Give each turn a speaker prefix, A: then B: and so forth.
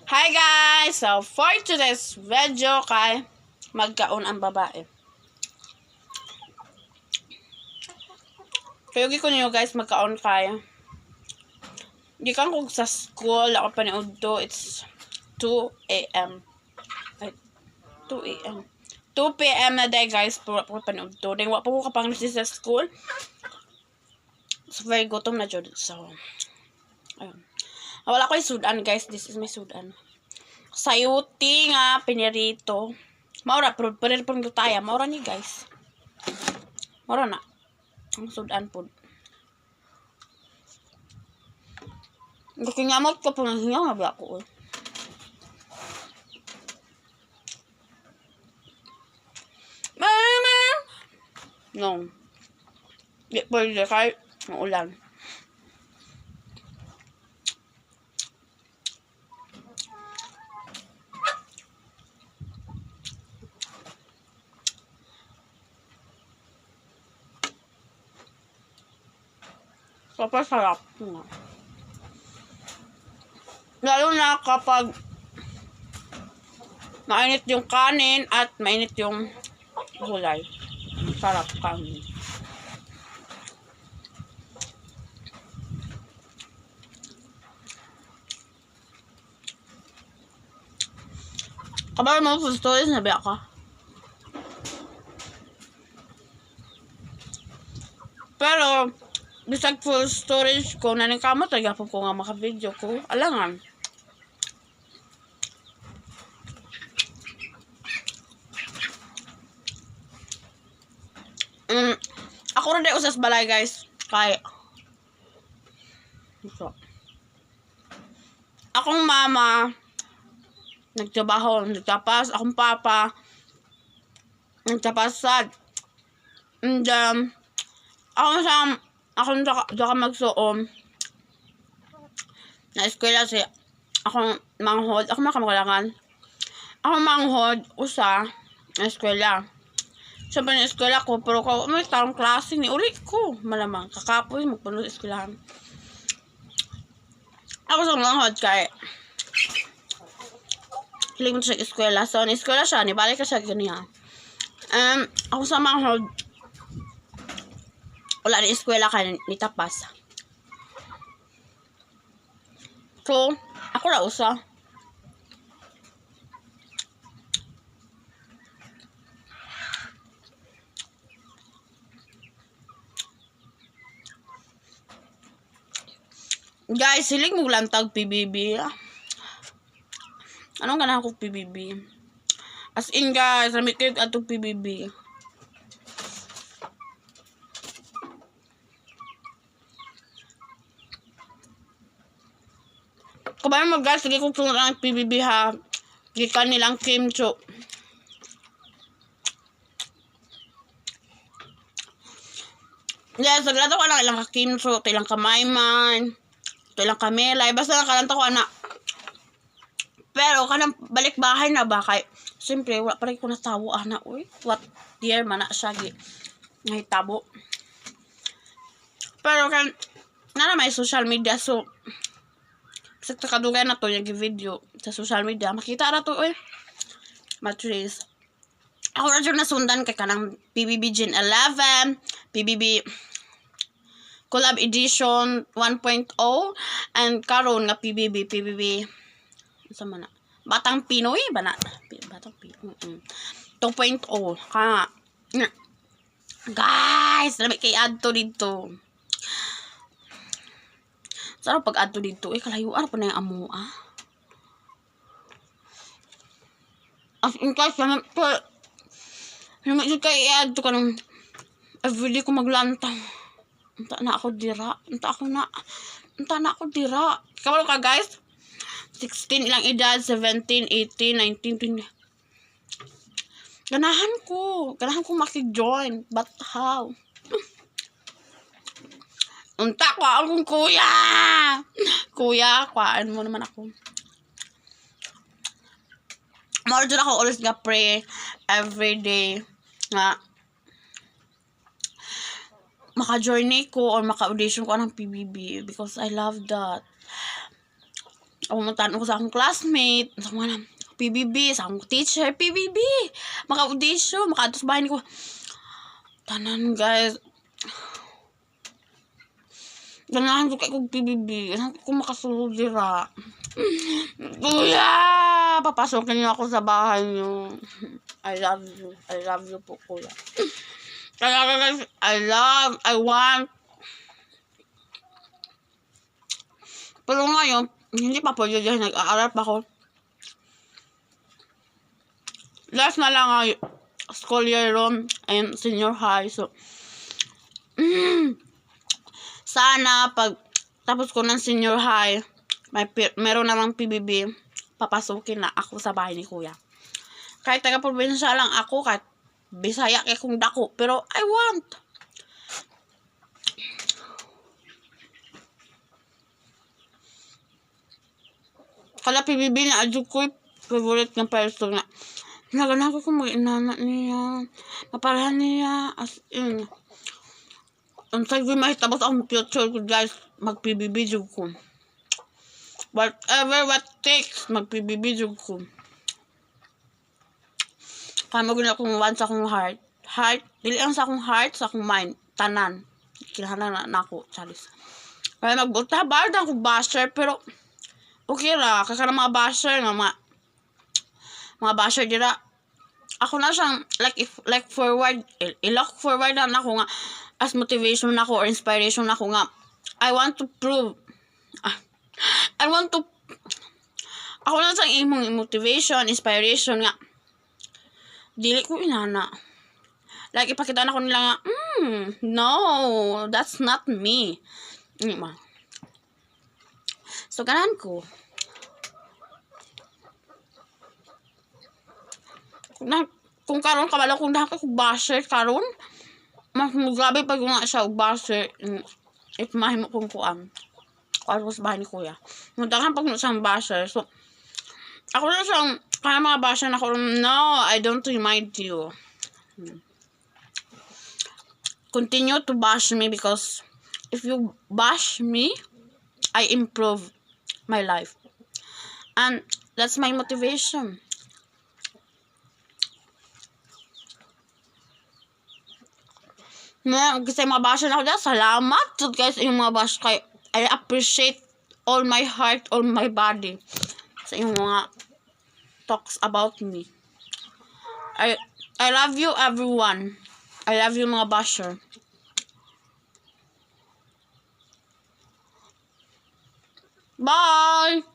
A: Hi guys! So for today's video kay magkaon ang babae. Kayugi ko niyo guys magkaon kay gikan ko sa school ako paniud to. It's 2 a.m. 2 a.m. 2 p.m. na day guys puro po paniud to. Then wa po ko kapang sa school. So very gutom na jud. So ayun. Wala ko sudan guys. This is my sudan. Sayuti nga pinirito. Maura pero pun taya. Maura ni guys. Maura na. Ang sudan po. Nakingamot ko po ng hinga nga ba ako. Mama! No. Di pwede kahit maulan. Kapag sarap nga. Lalo na kapag mainit yung kanin at mainit yung gulay. Sarap kanin. Kapag mga food stories, nabiyak ka. Pero, bisag full storage ko, naningkamot, nagapon ko nga maka-video ko. Alangan. Ako rin usas balay guys. Kaya. So, akong mama, nagtrabaho, nagtapas. Akong papa, nagtapasad. And akong saka magsuom na eskwela si akong manghod. Ako makamakulangan. Akong manghod, usa, na eskwela. Siyempre na eskwela ko, pero ko, may tarong klase ni uli ko. Malamang, kakapoy, magpuno sa eskwelahan. Ako sa manghod kay hiling mo sa eskwela. So, na eskwela siya, nibalik ka siya ganyan. Ako sa manghod, wala na eskwela ka nitapas. So, ako na usa. Guys, hiling mo lantag PBB. Anong ganahan ko PBB? As in guys, ramit kayo atong PBB. Kabayan mo guys, sige kong sunod ang PBB ha. Gikan nilang kimcho. Yes, naglata ko lang ilang kakimcho, ilang kamayman, ilang kamelay. Basta nakalanta ko anak. Pero kanang balik bahay na ba kay siyempre wala pa rin ko natawo anak. Uy, what year man na siya ngahitabo. Pero kan na may social media so sa kadugay na to yung video sa social media makita na to matrace. Ako na dyan nasundan kay kanang PBB Gen 11, PBB Collab Edition 1.0 and karon nga PBB sa mana Batang Pinoy ba na? Batang Pinoy 2.0 ka guys, labi kay add to dito. Sarap pag add to dito kalayuan pa na yung amo as in guys naman kay i-add to ka ng everyday ko maglantang. Unta na ako dira. Kabalo ka guys? 16 ilang edad, 17, 18, 19, 20. Ganahan ko maki-join. But how? Unta ko akong kuya. Kuya, kuhaan mo naman ako. More dyan ako always nga pray everyday nga maka-journey ko or maka-audition ko ng PBB because I love that. pumuntahan ako sa akong classmate, sa mga PBB, sa akong teacher, PBB, maka-audition, maka-atos bahay ko. Tanan, guys. Ganahan ko kay kong PBB. Ganahan ko makasulod dira. Kuya! Papasokin niyo ako sa bahay niyo. I love you. I love you po, kuya. Kaya guys, I want. Pero ngayon, hindi pa pwede dahil nag-aaral pa ako. Last na lang ang school year ron and senior high. So, sana pag tapos ko ng senior high, meron namang PBB, papasukin na ako sa bahay ni kuya. Kahit taga-probinsya lang ako, kahit Bisaya kay kung dako, pero I want. Kala PBB na adyo ko'y favorite ng person na nagana ko kung mag-inana niya, maparahan niya, as in. Ang sa'yo ko'y mahitabas ang future ko, guys, mag-PBB jug ko. Whatever what takes, mag-PBB jug ko. Kaya maganda akong one sa akong heart. Dili ang sa akong heart, sa akong mind. Tanan. Kinahanan na ako, chalis. Kaya mag-ulta, bawal na akong basher, pero okay ra. Kaya mga basher, mga basher dira. Ako na siyang, like forward, i-look forward na ako nga, as motivation na ako or inspiration na ako nga, I want to prove, ako na siyang imong motivation, inspiration nga, dili ko inana. Like, ipakita na ko nila nga, no, that's not me. So, ganahan ko. Kung karon kabalo kung dahil ko basher karon, mas grabe pag nga siya basher, if mahimo kong kuan. Kuan ko sa bahay ni kuya. Muntakan pag siyang basher. So, ako na siyang, kaya mga basher na ko, no, I don't remind you. Continue to bash me because if you bash me, I improve my life. And that's my motivation. Kasi mga basher na ko dyan, salamat guys yung mga bash kay I appreciate all my heart, all my body sa yung mga talks about me. I love you everyone. I love you mga basher. Bye!